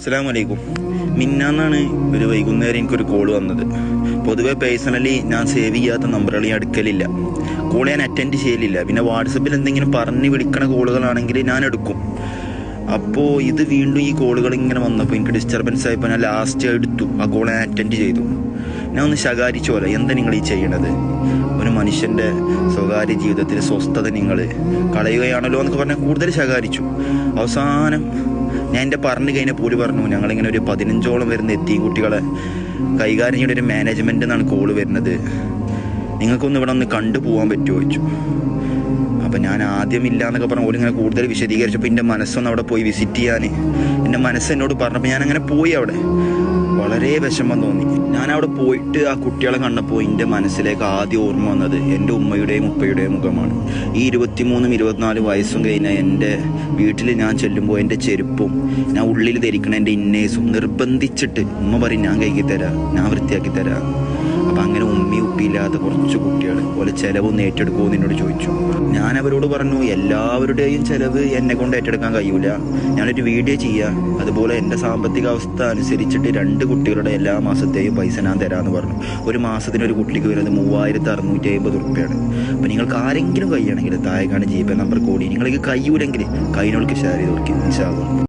അസ്സലാമു അലൈക്കും. മിന്നാന്നാണ് ഒരു വൈകുന്നേരം എനിക്കൊരു കോൾ വന്നത്. പൊതുവെ പേഴ്സണലി ഞാൻ സേവ് ചെയ്യാത്ത നമ്പറുകൾ ഞാൻ എടുക്കലില്ല, കോൾ ഞാൻ അറ്റൻഡ് ചെയ്യലില്ല. പിന്നെ വാട്സപ്പിൽ എന്തെങ്കിലും പറഞ്ഞ് വിളിക്കണ കോളുകളാണെങ്കിൽ ഞാൻ എടുക്കും. അപ്പോൾ ഇത് വീണ്ടും ഈ കോളുകൾ ഇങ്ങനെ വന്നപ്പോൾ എനിക്ക് ഡിസ്റ്റർബൻസ് ആയപ്പോൾ ഞാൻ ലാസ്റ്റ് എടുത്തു, ആ കോൾ ഞാൻ അറ്റൻഡ് ചെയ്തു. ഞാൻ ഒന്ന് ശകാരിച്ചു പോലെ, എന്താ നിങ്ങൾ ഈ ചെയ്യണത്? ഒരു മനുഷ്യൻ്റെ സ്വകാര്യ ജീവിതത്തിൽ സ്വസ്ഥത നിങ്ങൾ കളയുകയാണല്ലോ എന്നൊക്കെ പറഞ്ഞാൽ കൂടുതൽ ശകാരിച്ചു. അവസാനം ഞാൻ എൻ്റെ പറഞ്ഞു കഴിഞ്ഞാൽ പോലും പറഞ്ഞു, ഞങ്ങളിങ്ങനെ ഒരു 15ഓളം വരുന്ന എത്തിയും കുട്ടികളെ കൈകാര്യം ചെയ്യുന്ന ഒരു മാനേജ്മെൻറ്റിൽ നിന്നാണ് കോള് വരുന്നത്, നിങ്ങൾക്കൊന്ന് ഇവിടെ ഒന്ന് കണ്ടുപോകാൻ പറ്റുമോ ചോദിച്ചു. അപ്പം ഞാൻ ആദ്യമില്ല എന്നൊക്കെ പറഞ്ഞ പോലും ഇങ്ങനെ കൂടുതൽ വിശദീകരിച്ചപ്പോൾ എൻ്റെ മനസ്സൊന്ന് അവിടെ പോയി വിസിറ്റ് ചെയ്യാൻ എൻ്റെ മനസ്സ് എന്നോട് പറഞ്ഞപ്പോൾ ഞാൻ അങ്ങനെ പോയി. അവിടെ വളരെ വിഷമം തോന്നി. ഞാൻ അവിടെ പോയിട്ട് ആ കുട്ടികളെ കണ്ടപ്പോൾ എൻ്റെ മനസ്സിലേക്ക് ആദ്യം ഓർമ്മ വന്നത് എൻ്റെ ഉമ്മയുടെയും ഉപ്പയുടെയും മുഖമാണ്. ഈ 23-24 വയസ്സും കഴിഞ്ഞ എൻ്റെ വീട്ടിൽ ഞാൻ ചെല്ലുമ്പോൾ എൻ്റെ ചെരുപ്പും ഞാൻ ഉള്ളിൽ ധരിക്കണ എൻ്റെ ഇന്നേഴ്സും നിർബന്ധിച്ചിട്ട് ഉമ്മ പറയും ഞാൻ കഴുകി തരാം, ഞാൻ വൃത്തിയാക്കി തരാം. അപ്പം അങ്ങനെ ഉമ്മയും ഉപ്പിയില്ലാത്ത കുറച്ച് കുട്ടികൾ പോലെ ചിലവൊന്ന് ഏറ്റെടുക്കുമോ എന്നോട് ചോദിച്ചു. ഞാൻ അവരോട് പറഞ്ഞു, എല്ലാവരുടെയും ചിലവ് എന്നെ കൊണ്ട് ഏറ്റെടുക്കാൻ കഴിയൂല, ഞാനൊരു വീഡിയോ ചെയ്യാം, അതുപോലെ എൻ്റെ സാമ്പത്തിക അവസ്ഥ അനുസരിച്ചിട്ട് 2 കുട്ടികളുടെ എല്ലാ മാസത്തെയും പൈസ ഞാൻ തരാമെന്ന് പറഞ്ഞു. ഒരു മാസത്തിന് ഒരു കുട്ടിക്ക് വരുന്നത് 3650 റുപ്യാണ്. അപ്പം നിങ്ങൾക്ക് ആരെങ്കിലും കഴിയുകയാണെങ്കിൽ താഴെ കാണുന്ന GPay നമ്പർ കോടി, നിങ്ങൾക്ക് കഴിയൂലെങ്കിൽ കൈനോൾക്ക് ഷെയർ ചെയ്ത് കൊടുക്കും. ഇൻഷാ അല്ലാഹ്.